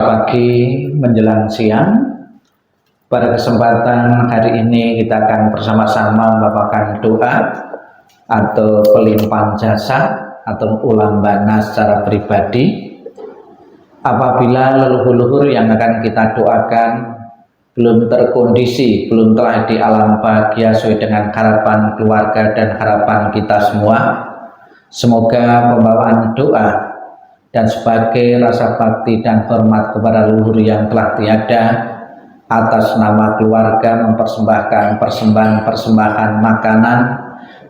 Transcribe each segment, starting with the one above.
Pagi menjelang siang, pada kesempatan hari ini kita akan bersama-sama membawakan doa atau pelimpahan jasa atau ulambana secara pribadi apabila leluhur-leluhur yang akan kita doakan belum terkondisi, belum telah di alam bahagia sesuai dengan harapan keluarga dan harapan kita semua. Semoga pembawaan doa dan sebagai rasa bakti dan hormat kepada leluhur yang telah tiada, atas nama keluarga mempersembahkan persembahan makanan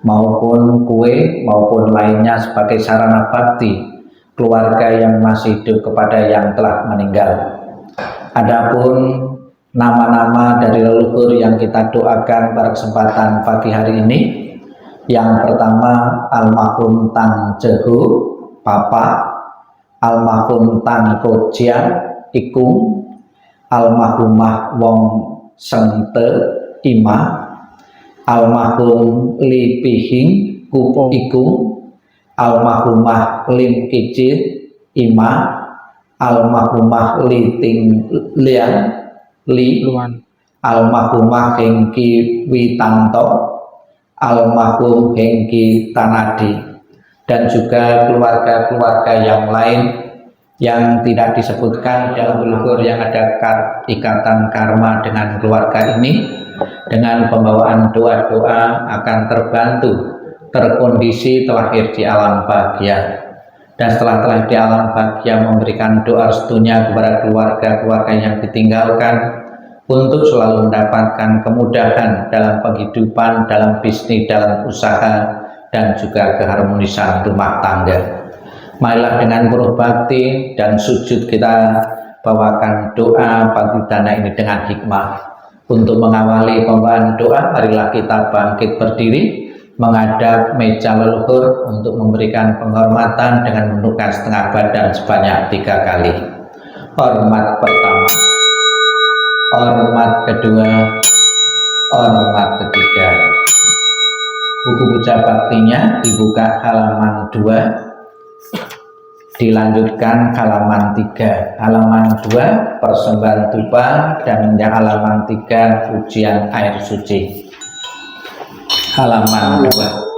maupun kue maupun lainnya sebagai sarana bakti keluarga yang masih hidup kepada yang telah meninggal. Adapun nama-nama dari leluhur yang kita doakan pada kesempatan pagi hari ini, yang pertama almarhum Tang Jehu Papa, almarhum Tan Kojian Ikung, almarhumah Wong Sengte Ima, almarhum Li Pihing Kup Ikung, almarhumah Lim Kicir Ima, almarhumah Li Ting Lian Li, almarhumah Hengki Witanto, almarhum Hengki Tanadi, dan juga keluarga-keluarga yang lain yang tidak disebutkan dalam leluhur yang ada ikatan karma dengan keluarga ini. Dengan pembawaan doa-doa akan terbantu terkondisi terlahir di alam bahagia, dan setelah di alam bahagia memberikan doa restunya kepada keluarga-keluarga yang ditinggalkan untuk selalu mendapatkan kemudahan dalam penghidupan, dalam bisnis, dalam usaha, dan juga keharmonisan rumah tangga. Marilah dengan penuh bakti dan sujud kita bawakan doa bakti dana ini dengan hikmah. Untuk mengawali pembawaan doa, marilah kita bangkit berdiri menghadap meja leluhur untuk memberikan penghormatan dengan menundukkan setengah badan sebanyak 3 kali. Hormat pertama, hormat kedua, hormat ketiga. Buku puja baktinya dibuka halaman 2, dilanjutkan halaman 3. Halaman 2 persembahan tuba, dan yang halaman 3 pujian air suci. Halaman 2.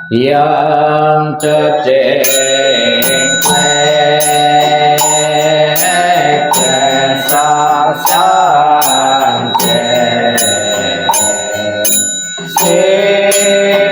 Yang cecek Sing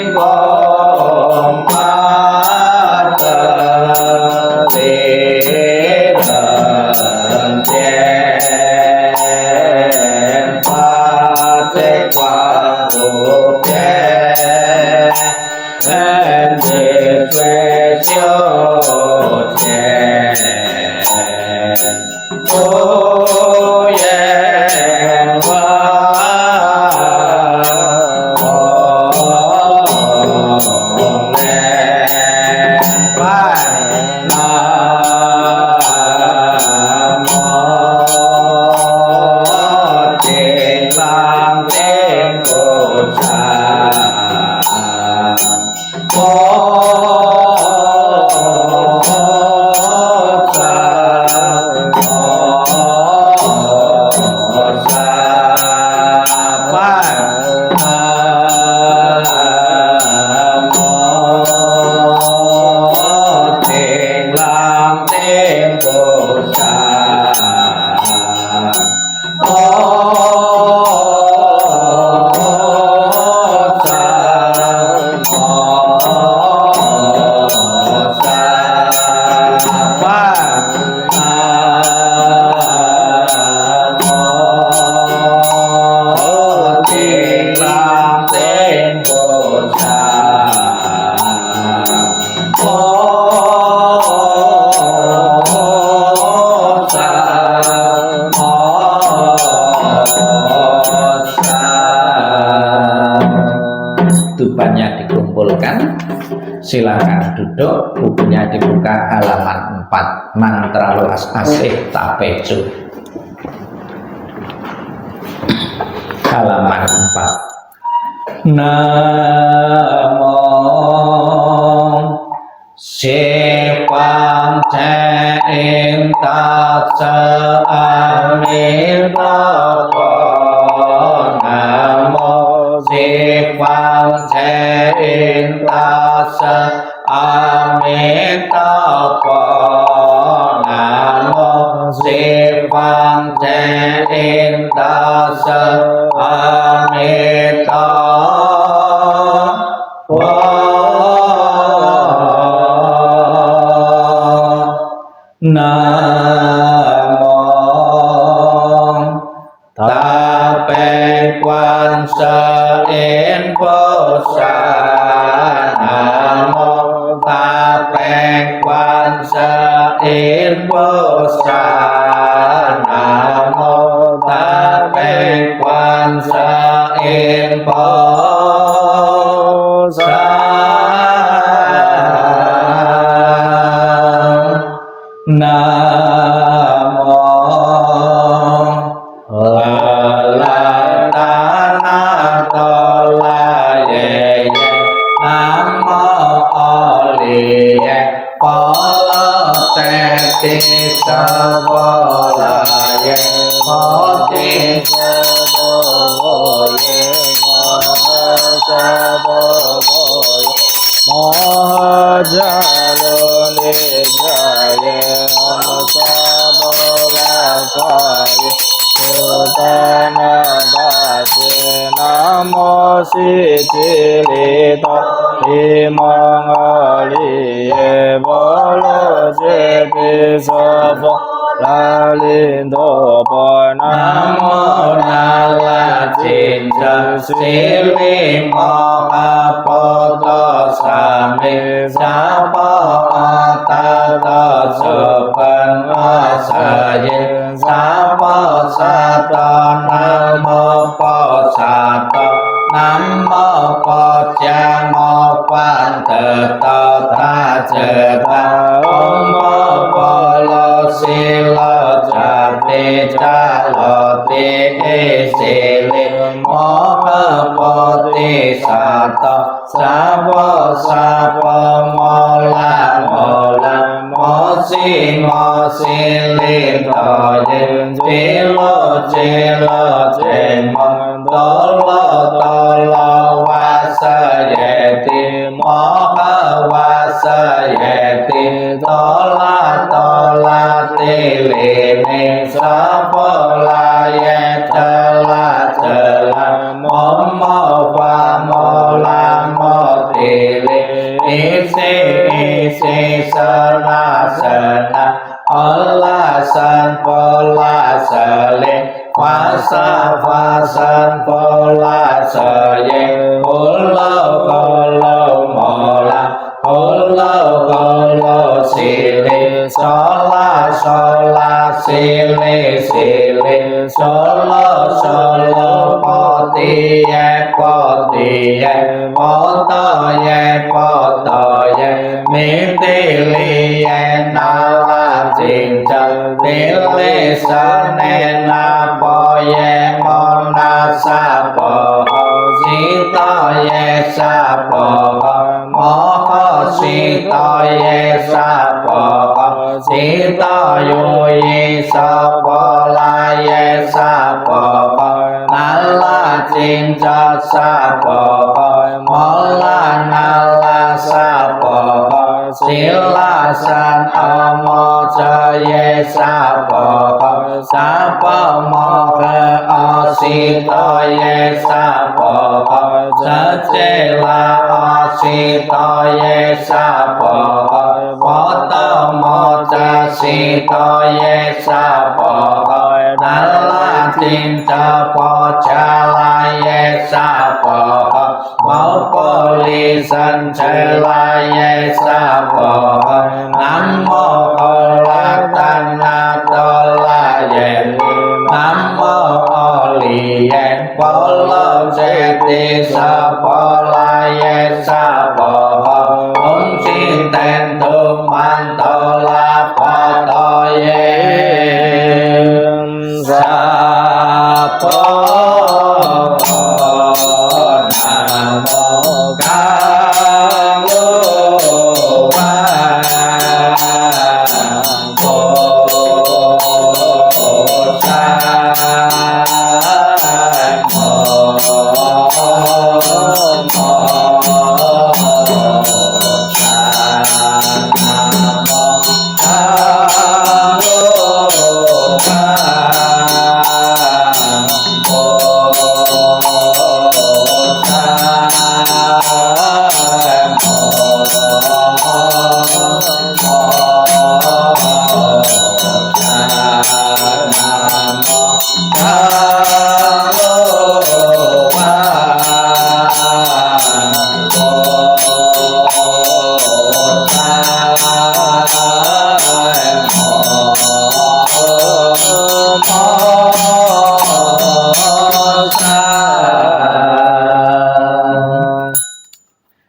semuanya dikumpulkan. Silakan duduk, bukunya dibuka halaman 4. Mantra luas asih tapeju. Halaman 4. Namo Sipang Cein Tase Amitapa. Namo Sipang Cein Tase Amitapa. Namo Sipang Cein Tase Amitapa. Namo Tape Quan Sein Posa. Namo Tape Quan Sein Posa. Namo Tape Quan Sein Posa. Namo Lalatana Tolaye. Namo Oliye Pala Teti Savolaye. Poti Saboye Saboye Mahajalone Jaye Sabolasaya Sutana Dasi. Namo Sitilita Imangaliye Bolo Jepi Savo Lalindo Namo Nala Cinta Sili Moha Poto Sami Sapa Atata Sopan Asayin Sapa Sato Namo Posato Namo Pojamo Panteta Tajeta Omo Polo Silo Jati Jaloti Isili Moha Poti Sato Sapo Sapo Mola Mola Mosi Mosi Lintoyin Cilo Cilo Cimong Tolo Tolo Wasayeti Moha Wasayeti Tola Tola Tilini Sapolaye Cela Cela Momo Pamola Motili Isi Isi Sena Sena Olasan Polasali Wasa Wasan Polasaye Ulo Ulo Mola Ulo Ulo Sili Sola Sola Sili Sili Solo Solo Potiye Potiye Potoye Potoye Mitiliye Nala Cinta Tili Sane Napoye Mona Sapo Sitoye Sapo Moho Sitoye Sapo Sitoyoye Sapo Laye Sapo Nala Cinta Sapo Mola Nala Sapo Silasan Omo Jaya Sapo Sapo Mohe Ositoye Sapo Secela Ositoye Sapo Foto Moja Sitoye Sapo Nala Cinta Pojalaye Sapo Maupolisan Celaye Sapo Namo Olatana Tolaye Namo Oliye Polo seti sapolaye sapoho Om sinten tumantola potoye Sapo namo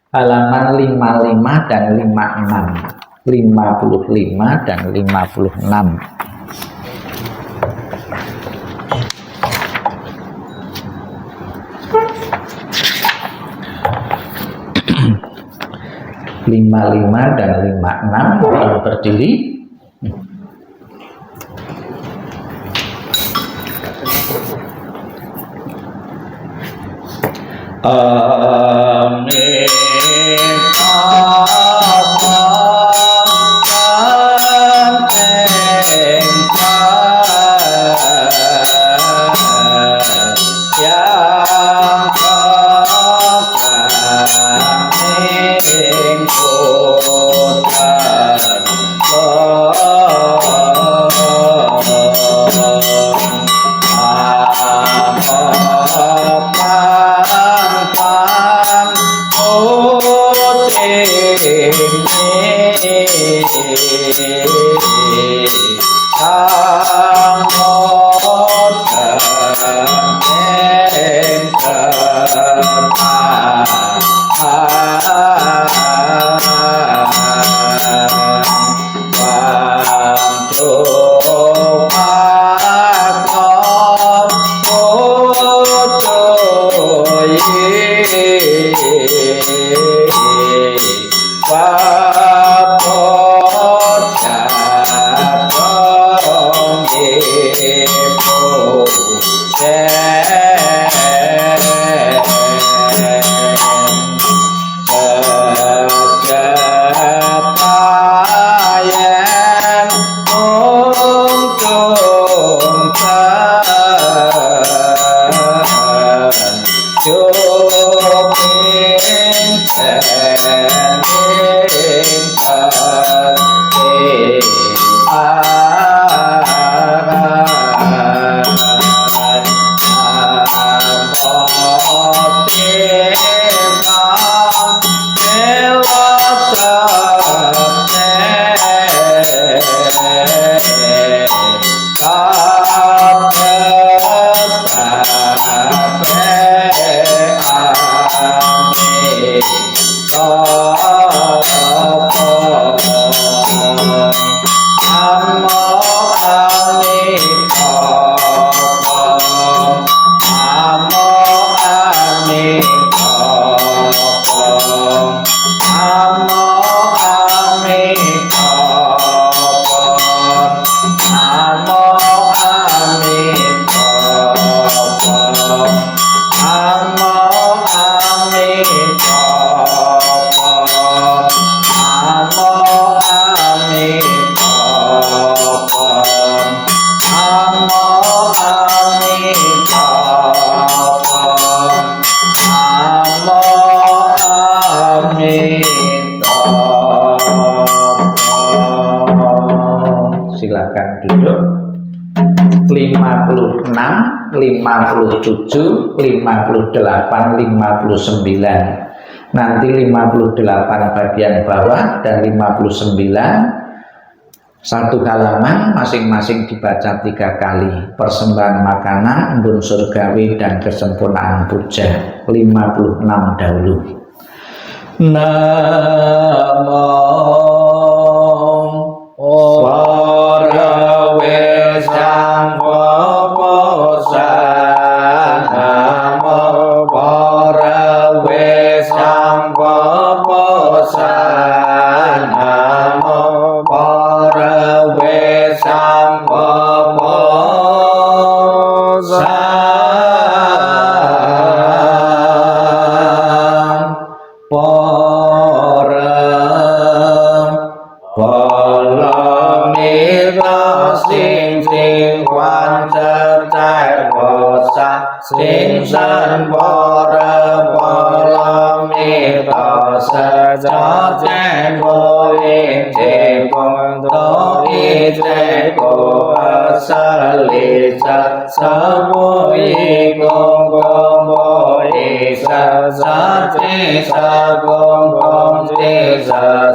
halaman 55 dan 56, 55 dan 56. lima dan 56 kalau berdiri. Amin. Silakan duduk. 56, 57, 58, 59. Nanti 58 bagian bawah dan 59 Satu halaman masing-masing dibaca 3 kali. Persembahan makanan, embun surgawi dan kesempurnaan puja 56 dahulu. Namo para wesang poposa, namo para wesang poposa, namo para wesang poposa. Sinh sanh bồ rơ bồ lo mi tò sơ cho chen vô yên trì cùng tố y trê cô sơ lì sơ vô y cùng vô y sơ chi sơ cùng chi sơ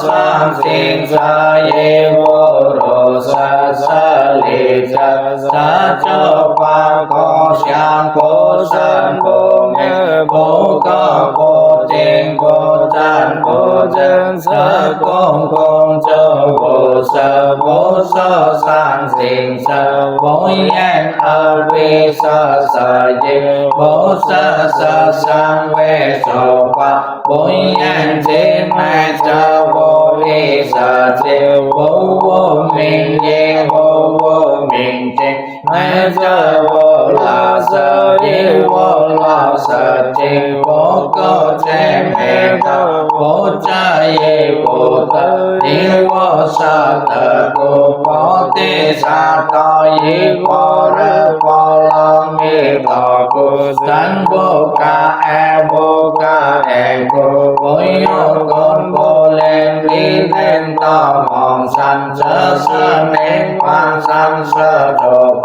sang sinh sơ y vô rô sơ lì sơ cho quan có sang cố san cố nghe cố có cố tình cố tan cố chân sơ công châu vô sơ sang sinh sơ vô yên ở vi sơ di vô sơ sang về sổ qua vô yên chế mẹ sơ vô vi sơ di vô minh ye vô minh chế mẹ sơ vô la sơ di vô la sơ di vô cơ chế mẹ cơ vô cha ye vô tơ di vô sơ tơ cô vô ti sa to ye vô rơ vô la mi tơ cô san vô ca e cô yo con vô lên đi lên to mong san sơ nên quan san sơ đồ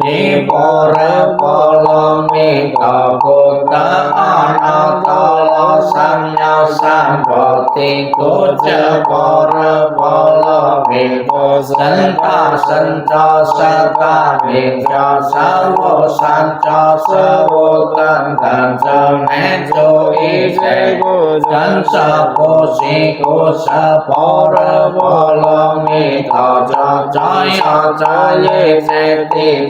ni bồ rơ bồ lo mi tờ cô tơ on to lo san nhau san bồ ti cô chơ bồ rơ bồ lo mi bồ sân cho sa ta mi cho sa vô san cho sơ vô tân thần sơ nét cho ý chế chân sơ cô si cô sơ bồ rơ bồ lo mi tờ cho ye chế ti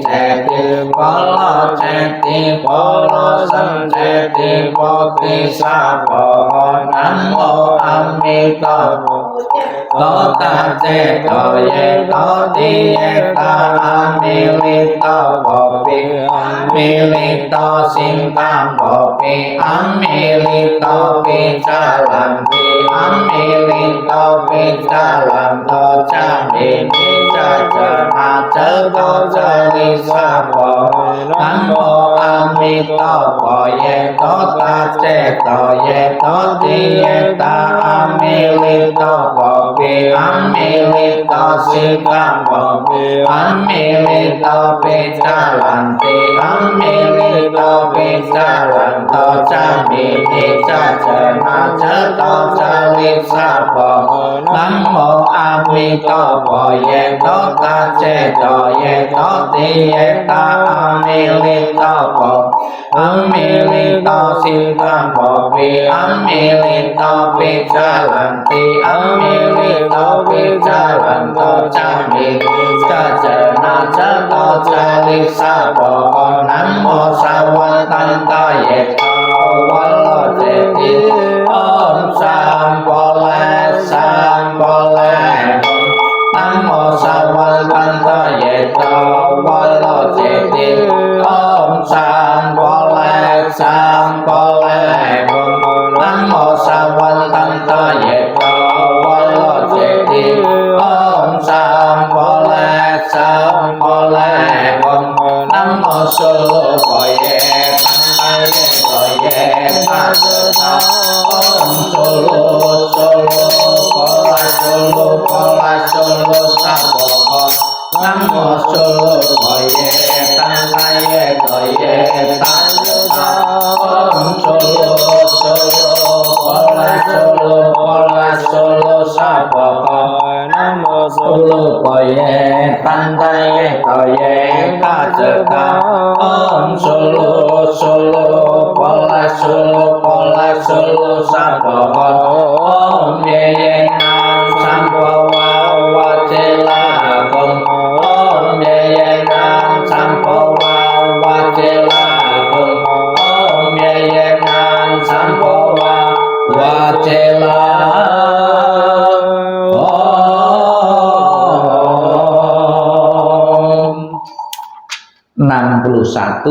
bồ lo san chế ti bồ ti sa bồ nam mô a mi tờ có ta chế tờ ye có ti ye ta a mi li tờ bồ pi a mi li tờ sinh tam bồ pi a mi li tờ pi cha làm pi a mi li tờ pi cha làm tờ cha mi pi cha cha ma chớ đô cha li sa bồ nam mô a mi tờ bồ ye có ta chế tờ ye có ti ye ta a mi li tờ bồ pi a mi li tờ sinh tam bồ pi a mi li tờ pi cha làm pi a mi li tờ pi cha làm tờ cha mi pi cha cha ma chớ đô cha li sa bồ nam mô a mi tờ bồ ye có ta chế tờ ye có ti ye ta a mi li tờ bồ a mi li tờ sinh tam bồ pi a mi li tờ pi cha làm pi a mi li tờ pi cha làm tờ cha mi cha cha na cha đô cha li sa bồ nam mô sa văn tăng ta ye văn lo chế ti om sam bồ la nam mô sa văn tăng ta ye văn lo chế ti om sam bồ la nam mô sa văn tăng ta ye văn lo chế ti om sam bồ la nam mô sô lô bồ ye tăng ta ye ta om sô lô sa bồ nam mô sô lô bồ ye tăng ta ye ta om sô lô bồ la sa bồ nam mô tan tay toye ta jeka om solo solo pola solo sampokon om ye nam sampowa wajela om ye nam sampowa wajela om ye nam sampowa wajela 61.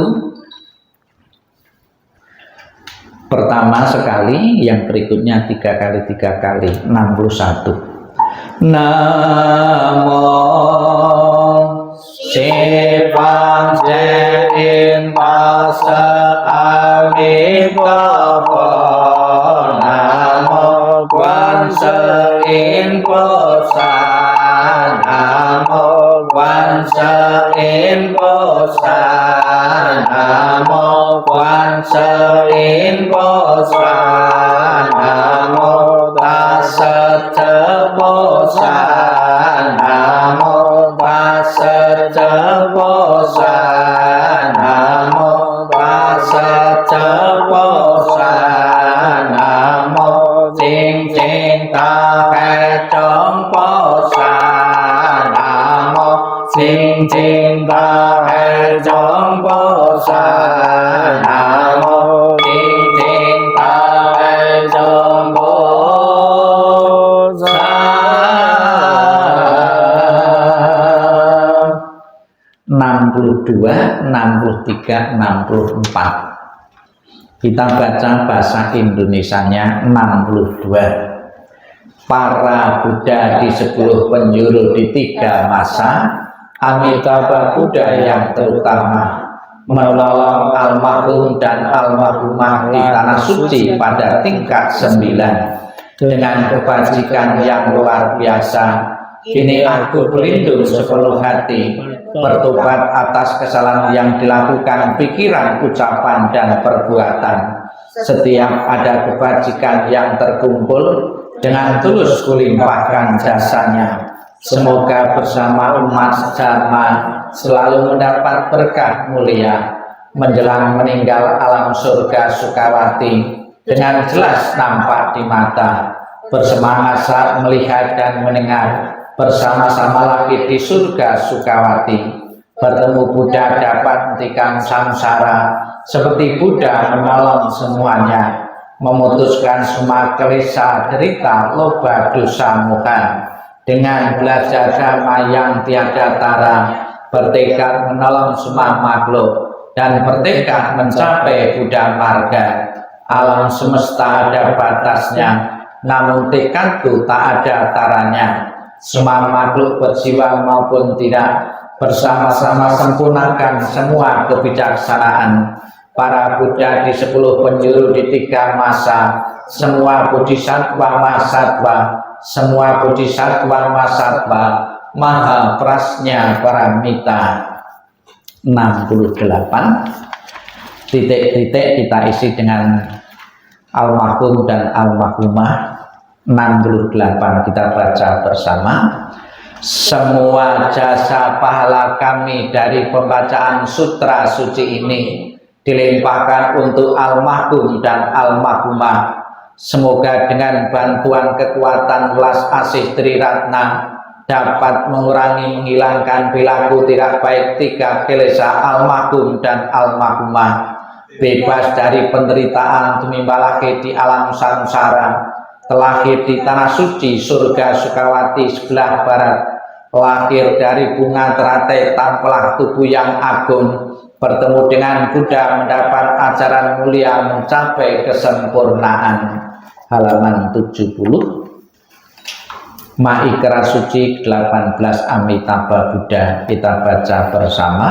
Pertama sekali, yang berikutnya 3 kali 3 kali 61. Namo Sipang Jein Pasa Amitabha Namo Quan Sein Posan Namo Quan Sein Posan Namo Quan Sein Posan Namo Tassa Posan Namo Tassa Posan Namo Tassa Posan Namo Ching Ching Ta Khe Trong Posan Namo Ching Ching Ta Khe Trong Posan Namo Ching Ching Ta Khe Trong Posan. 62, 63, 64. Kita baca bahasa Indonesianya 62. Para Buddha di 10 penjuru di 3 masa, Amitabha Buddha yang terutama menolong almarhum dan almarhumah di tanah suci pada tingkat 9 dengan kebajikan yang luar biasa. Kini aku berlindung sepenuh hati bertobat atas kesalahan yang dilakukan pikiran, ucapan, dan perbuatan. Setiap ada kebajikan yang terkumpul, dengan tulus kulimpahkan jasanya. Semoga bersama umat Dhamma selalu mendapat berkah mulia. Menjelang meninggal alam surga Sukawati dengan jelas nampak di mata. Bersemangat saat melihat dan mendengar. Bersama-sama lagi di surga Sukawati. Bertemu Buddha dapat menghentikan samsara. Seperti Buddha menolong semuanya, memutuskan semua kelesa, derita, loba, dosa, moha. Dengan belajar agama yang tiada tara, bertekad menolong semua makhluk, dan bertekad mencapai Buddha marga. Alam semesta ada batasnya, namun tekadku tak ada taranya. Semua makhluk berjiwa maupun tidak, bersama-sama sempurnakan semua kebijaksanaan. Para Buddha di 10 penjuru di 3 masa, semua bodhisattva mahasattva, semua bodhisattva mahasattva, maha prasnya paramita. 68. Titik-titik kita isi dengan almarhum dan almarhumah. 68 kita baca bersama. Semua jasa pahala kami dari pembacaan sutra suci ini dilimpahkan untuk almarhum dan almarhumah. Semoga dengan bantuan kekuatan welas asih Triratna dapat mengurangi, menghilangkan perilaku tidak baik 3 kilesa almarhum dan almarhumah, bebas dari penderitaan tumimbalahe di alam samsara, terlahir di tanah suci surga Sukawati sebelah barat, lahir dari bunga teratai tamplah tubuh yang agung, bertemu dengan Buddha mendapat ajaran mulia mencapai kesempurnaan. Halaman 70. Maikra Suci 18 Amitabha Buddha kita baca bersama.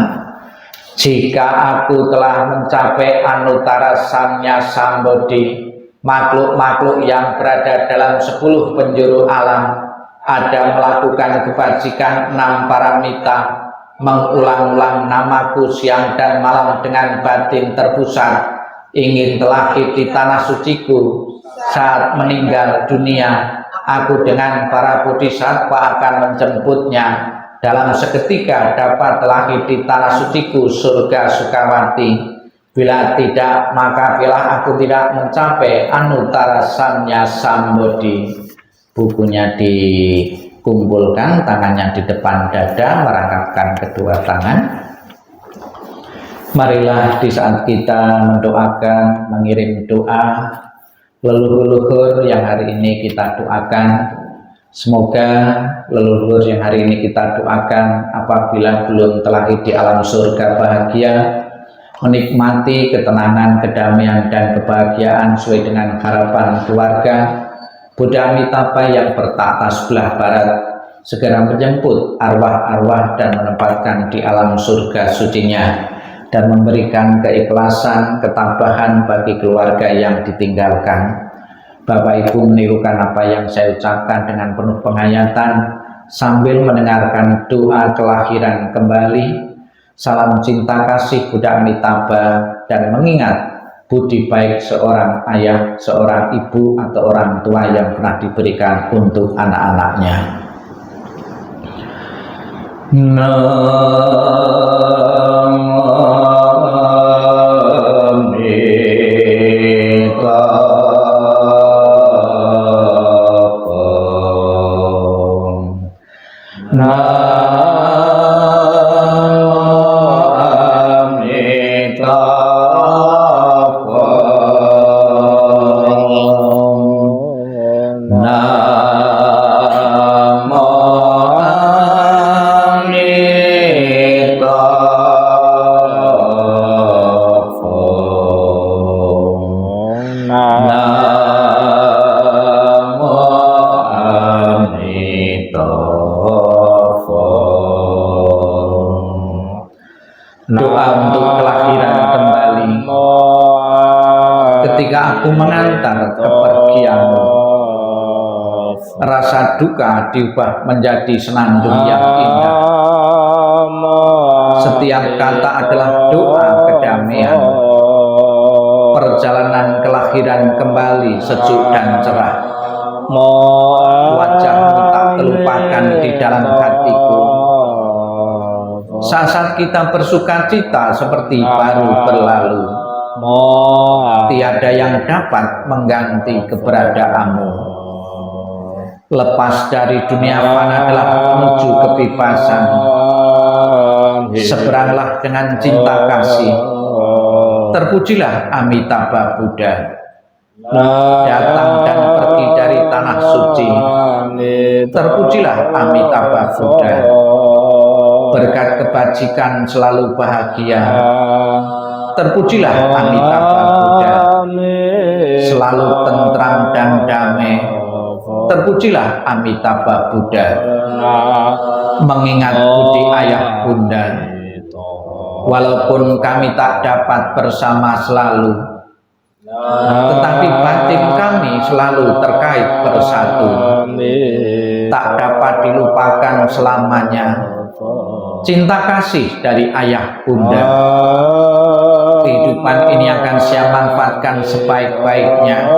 Jika aku telah mencapai Anuttara Samnya Sambodhi, makhluk-makhluk yang berada dalam 10 penjuru alam ada melakukan kebajikan 6 paramita, mengulang-ulang namaku siang dan malam dengan batin terpusat, ingin terlahir di tanah suciku. Saat meninggal dunia, aku dengan para bodhisattva akan menjemputnya. dalam seketika dapat lahir di tanah suciku surga Sukawati. Bila tidak, maka bila aku tidak mencapai Anutarasannya Sambodi. Bukunya dikumpulkan, tangannya di depan dada, merangkapkan kedua tangan. Marilah di saat kita mendoakan, mengirim doa leluhur-leluhur yang hari ini kita doakan, semoga leluhur yang hari ini kita doakan apabila belum terlahir di alam surga bahagia, menikmati ketenangan, kedamaian, dan kebahagiaan sesuai dengan harapan keluarga. Buddha Amitabha yang bertahta sebelah barat segera menjemput arwah-arwah dan menempatkan di alam surga sucinya, dan memberikan keikhlasan, ketabahan bagi keluarga yang ditinggalkan. Bapak Ibu menirukan apa yang saya ucapkan dengan penuh penghayatan sambil mendengarkan doa kelahiran kembali. Salam cinta kasih Buddha Amitabha, dan mengingat budi baik seorang ayah, seorang ibu, atau orang tua yang pernah diberikan untuk anak-anaknya. Doa untuk kelahiran kembali. Ketika aku mengantar kepergianmu, rasa duka diubah menjadi senandung yang indah. Setiap kata adalah doa kedamaian. Perjalanan kelahiran kembali sejuk dan cerah. Wajahmu tak terlupakan di dalam hatiku. Saat kita bersuka cita seperti baru berlalu. Tiada yang dapat mengganti keberadaanmu. Lepas dari dunia fana adalah menuju kebebasan. Seberanglah dengan cinta kasih. Terpujilah Amitabha Buddha. Datang dan pergi dari tanah suci. Terpujilah Amitabha Buddha. Berkat kebajikan selalu bahagia. Terpujilah Amitabha Buddha. Selalu tentram dan damai. Terpujilah Amitabha Buddha. Mengingat budi ayah bunda. Walaupun kami tak dapat bersama selalu, tetapi batin kami selalu terkait bersatu. Tak dapat dilupakan selamanya cinta kasih dari ayah bunda. Kehidupan ini akan saya manfaatkan sebaik-baiknya.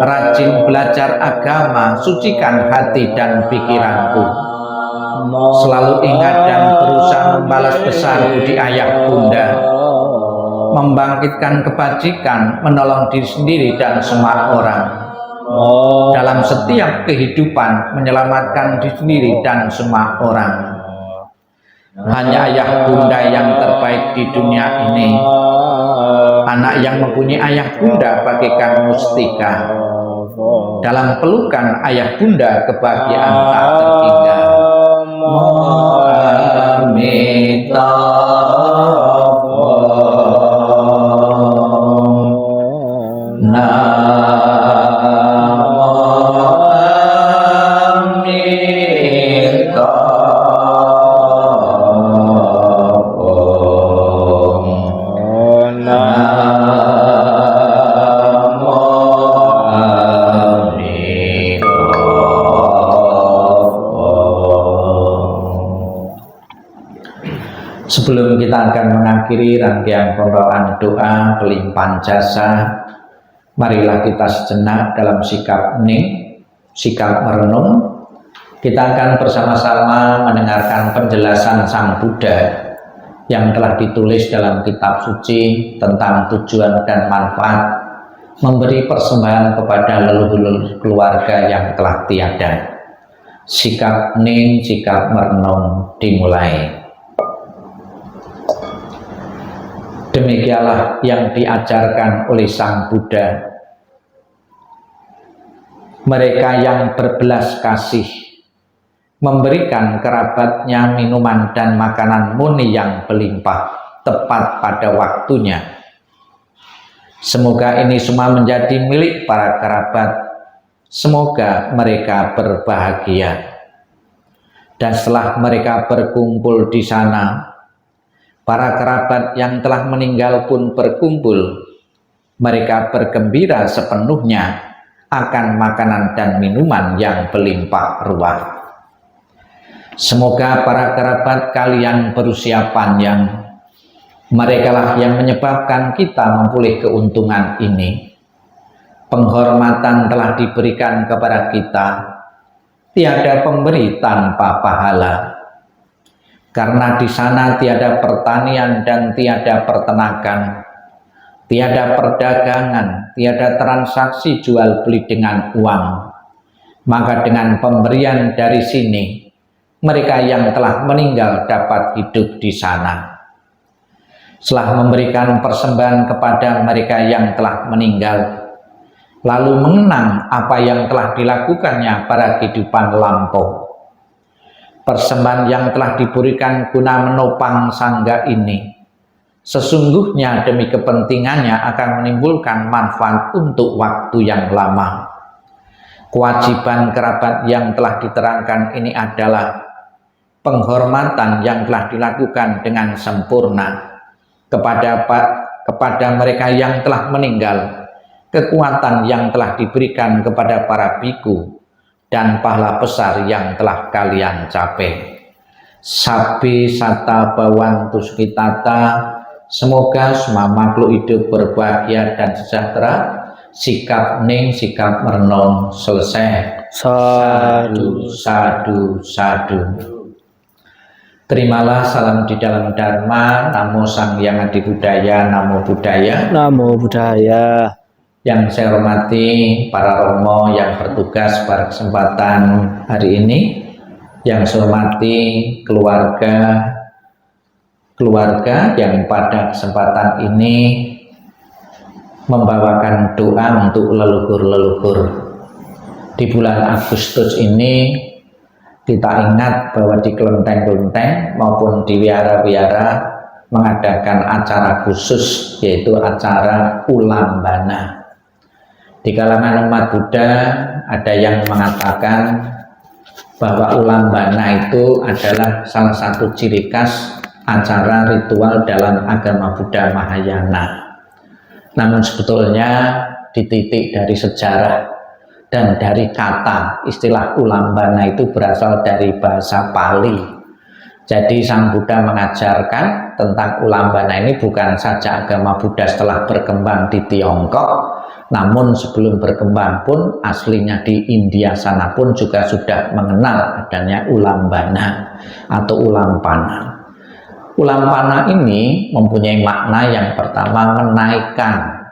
Rajin belajar agama, sucikan hati dan pikiranku. Selalu ingat dan berusaha membalas besar budi ayah bunda. Membangkitkan kebajikan, menolong diri sendiri dan semua orang. Dalam setiap kehidupan, menyelamatkan diri sendiri dan semua orang. Hanya ayah bunda yang terbaik di dunia ini. Anak yang mempunyai ayah bunda bagaikan mustika. Dalam pelukan ayah bunda, kebahagiaan tak tertinggal. Sebelum kita akan mengakhiri rangkaian pembawaan doa pelimpahan jasa, marilah kita sejenak dalam sikap hening, sikap merenung, Kita akan bersama-sama mendengarkan penjelasan Sang Buddha yang telah ditulis dalam kitab suci tentang tujuan dan manfaat memberi persembahan kepada leluhur keluarga yang telah tiada. Sikap ning, sikap merenung dimulai. Demikianlah yang diajarkan oleh Sang Buddha. Mereka yang berbelas kasih memberikan kerabatnya minuman dan makanan murni yang berlimpah tepat pada waktunya. Semoga ini semua menjadi milik para kerabat. Semoga mereka berbahagia. Dan setelah mereka berkumpul di sana, para kerabat yang telah meninggal pun berkumpul. Mereka bergembira sepenuhnya akan makanan dan minuman yang berlimpah ruah. Semoga para kerabat kalian berusia panjang. Merekalah yang menyebabkan kita memperoleh keuntungan ini. Penghormatan telah diberikan kepada kita. Tiada pemberi tanpa pahala. Karena di sana tiada pertanian dan tiada peternakan, tiada perdagangan, tiada transaksi jual beli dengan uang. Maka dengan pemberian dari sini, mereka yang telah meninggal dapat hidup di sana. Setelah memberikan persembahan kepada mereka yang telah meninggal, lalu mengenang apa yang telah dilakukannya pada kehidupan lampau. Persembahan yang telah diberikan guna menopang sangga ini, sesungguhnya demi kepentingannya akan menimbulkan manfaat untuk waktu yang lama. Kewajiban kerabat yang telah diterangkan ini adalah penghormatan yang telah dilakukan dengan sempurna kepada mereka yang telah meninggal, kekuatan yang telah diberikan kepada para biku, dan pahala besar yang telah kalian capai. Sabi sata bawantu sukitata, semoga semua makhluk hidup berbahagia dan sejahtera. Sikap ning, sikap merenung selesai. Sadu, sadu, sadu. Terimalah salam di dalam Dharma. Namo Sang Hyang Adi Budaya, Namo Buddhaya. Namo Buddhaya. Yang saya hormati para romo yang bertugas pada kesempatan hari ini, yang saya hormati keluarga yang pada kesempatan ini membawakan doa untuk leluhur-leluhur. Di bulan Agustus ini kita ingat bahwa di kelenteng-kelenteng maupun di wihara-wihara mengadakan acara khusus, yaitu acara Ulambana. Di kalangan umat Buddha ada yang mengatakan bahwa Ulambana itu adalah salah satu ciri khas acara ritual dalam agama Buddha Mahayana. Namun sebetulnya dititik dari sejarah dan dari kata, istilah Ulambana itu berasal dari bahasa Pali. Jadi Sang Buddha mengajarkan tentang Ulambana ini bukan saja agama Buddha setelah berkembang di Tiongkok, namun sebelum berkembang pun aslinya di India sana pun juga sudah mengenal adanya Ulambana atau Ulampana. Ulampana ini mempunyai makna yang pertama menaikkan.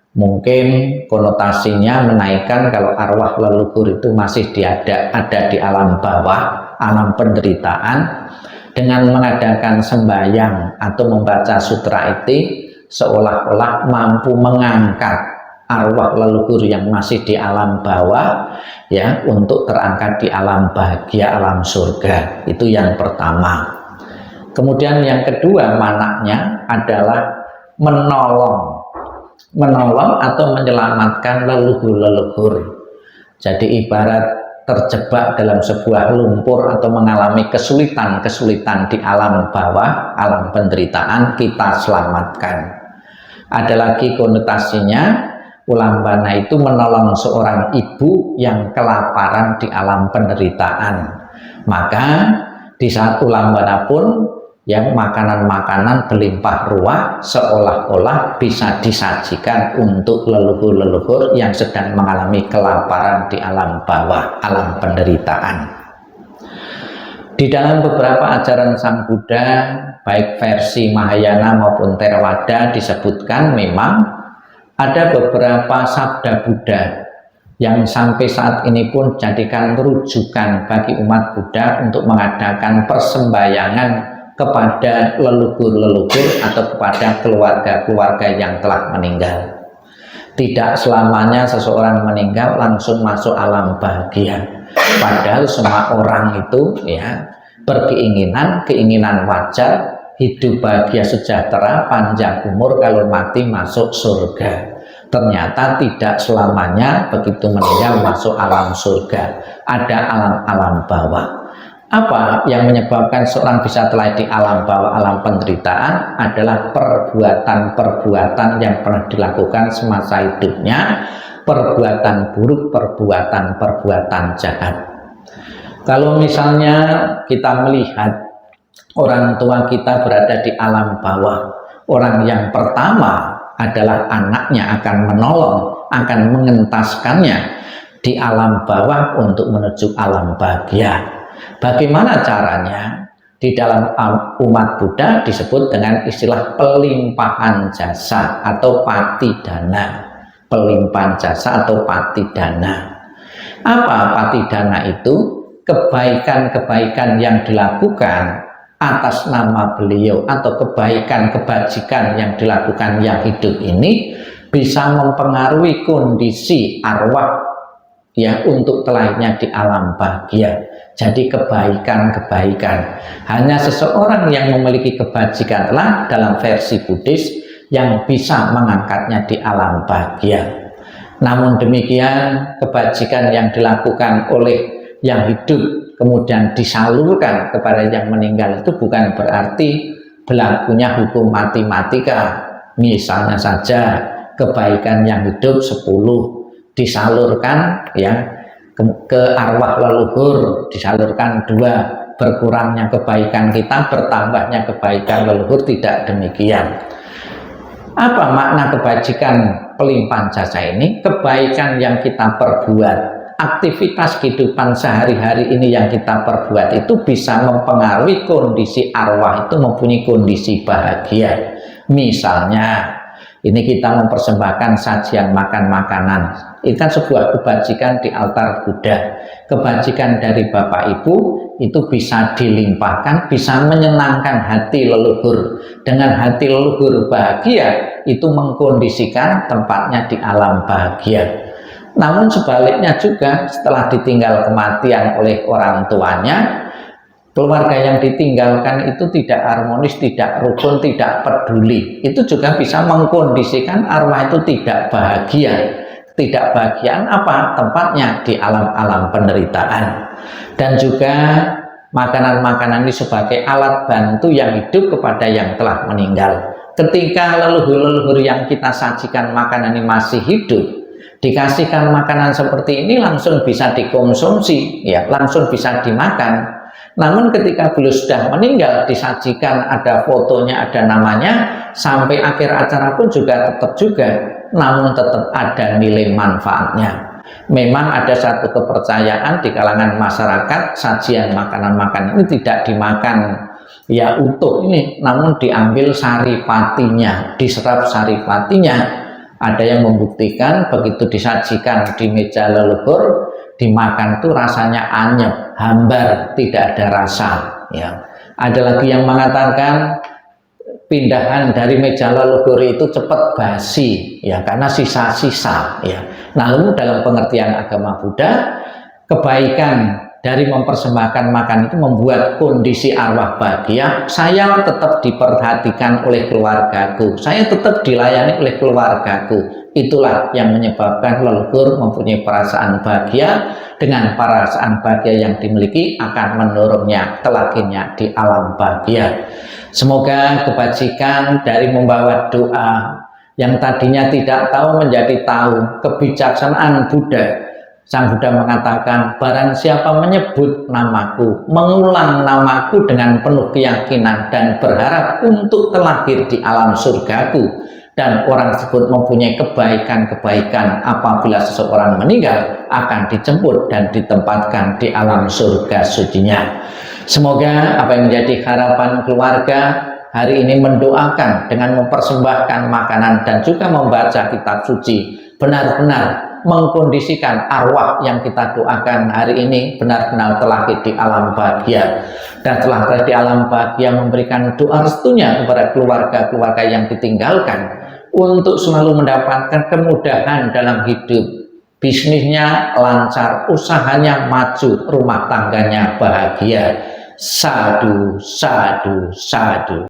Mungkin konotasinya menaikkan kalau arwah leluhur itu masih ada di alam bawah, alam penderitaan, dengan mengadakan sembahyang atau membaca sutra itu seolah-olah mampu mengangkat arwah leluhur yang masih di alam bawah ya untuk terangkat di alam bahagia, alam surga. Itu yang pertama. Kemudian yang kedua maknanya adalah menolong atau menyelamatkan leluhur-leluhur. Jadi ibarat terjebak dalam sebuah lumpur atau mengalami kesulitan-kesulitan di alam bawah, alam penderitaan, kita selamatkan. Ada lagi konotasinya, Ulambana itu menolong seorang ibu yang kelaparan di alam penderitaan. Maka di saat Ulambana pun yang makanan-makanan berlimpah ruah seolah-olah bisa disajikan untuk leluhur-leluhur yang sedang mengalami kelaparan di alam bawah, alam penderitaan. Di dalam beberapa ajaran Sang Buddha, baik versi Mahayana maupun Theravada, disebutkan memang ada beberapa sabda Buddha yang sampai saat ini pun jadikan rujukan bagi umat Buddha untuk mengadakan persembahyangan kepada leluhur-leluhur atau kepada keluarga-keluarga yang telah meninggal. Tidak selamanya seseorang meninggal langsung masuk alam bahagia. Padahal semua orang itu ya keinginan wajar, hidup bahagia sejahtera, panjang umur, kalau mati masuk surga. Ternyata tidak selamanya begitu meninggal masuk alam surga. Ada alam-alam bawah. Apa yang menyebabkan seorang bisa terlahir di alam bawah, alam penderitaan, adalah perbuatan-perbuatan yang pernah dilakukan semasa hidupnya, perbuatan buruk, perbuatan jahat. Kalau misalnya kita melihat orang tua kita berada di alam bawah, orang yang pertama adalah anaknya akan menolong, akan mengentaskannya di alam bawah untuk menuju alam bahagia. Bagaimana caranya? Di dalam umat Buddha disebut dengan istilah pelimpahan jasa atau patidana. Pelimpahan jasa atau patidana. Apa patidana itu? Kebaikan-kebaikan yang dilakukan atas nama beliau atau kebaikan-kebajikan yang dilakukan yang hidup ini bisa mempengaruhi kondisi arwah ya untuk terlahirnya di alam bahagia. Jadi kebaikan-kebaikan hanya seseorang yang memiliki kebajikan lah dalam versi Buddhis yang bisa mengangkatnya di alam bahagia. Namun demikian, kebajikan yang dilakukan oleh yang hidup kemudian disalurkan kepada yang meninggal itu bukan berarti berlakunya hukum matematika. Misalnya saja kebaikan yang hidup 10 disalurkan ya ke arwah leluhur, disalurkan 2, berkurangnya kebaikan kita, bertambahnya kebaikan leluhur, tidak demikian. Apa makna kebajikan pelimpahan jasa ini? Kebaikan yang kita perbuat, aktivitas kehidupan sehari-hari ini yang kita perbuat itu bisa mempengaruhi kondisi arwah itu mempunyai kondisi bahagia. Misalnya ini kita mempersembahkan sajian makan makanan, itu kan sebuah kebajikan di altar Buddha. Kebajikan dari Bapak Ibu itu bisa dilimpahkan, bisa menyenangkan hati leluhur. Dengan hati leluhur bahagia itu mengkondisikan tempatnya di alam bahagia. Namun sebaliknya juga setelah ditinggal kematian oleh orang tuanya, keluarga yang ditinggalkan itu tidak harmonis, tidak rukun, tidak peduli. Itu juga bisa mengkondisikan arwah itu tidak bahagia. Tidak bahagiaan apa? Tempatnya di alam-alam penderitaan. Dan juga makanan-makanan ini sebagai alat bantu yang hidup kepada yang telah meninggal. Ketika leluhur-leluhur yang kita sajikan makanan ini masih hidup, dikasihkan makanan seperti ini langsung bisa dikonsumsi, ya, langsung bisa dimakan. Namun ketika beliau sudah meninggal, disajikan ada fotonya, ada namanya, sampai akhir acara pun juga tetap juga, namun tetap ada nilai manfaatnya. Memang ada satu kepercayaan di kalangan masyarakat, sajian makanan-makanan ini tidak dimakan ya utuh ini, namun diambil saripatinya, diserap saripatinya. Ada yang membuktikan begitu disajikan di meja leluhur, dimakan tuh rasanya anyep, hambar, tidak ada rasa. Ya. Ada lagi yang mengatakan pindahan dari meja leluhur itu cepat basi, ya, karena sisa-sisa. Ya. Lalu dalam pengertian agama Buddha, kebaikan dari mempersembahkan makan itu membuat kondisi arwah bahagia. Saya tetap diperhatikan oleh keluargaku, saya tetap dilayani oleh keluargaku. Itulah yang menyebabkan leluhur mempunyai perasaan bahagia. Dengan perasaan bahagia yang dimiliki akan mendorongnya telahirnya di alam bahagia. Semoga kebajikan dari membawa doa yang tadinya tidak tahu menjadi tahu, kebijaksanaan Buddha. Sang Buddha mengatakan, barang siapa menyebut namaku, mengulang namaku dengan penuh keyakinan dan berharap untuk terlahir di alam surgaku, dan orang tersebut mempunyai kebaikan-kebaikan, apabila seseorang meninggal akan dijemput dan ditempatkan di alam surga sucinya. Semoga apa yang menjadi harapan keluarga hari ini mendoakan dengan mempersembahkan makanan dan juga membaca kitab suci, benar-benar mengkondisikan arwah yang kita doakan hari ini benar-benar telah di alam bahagia, dan telah di alam bahagia memberikan doa restunya kepada keluarga-keluarga yang ditinggalkan untuk selalu mendapatkan kemudahan dalam hidup, bisnisnya lancar, usahanya maju, rumah tangganya bahagia. Sadu, sadu, sadu.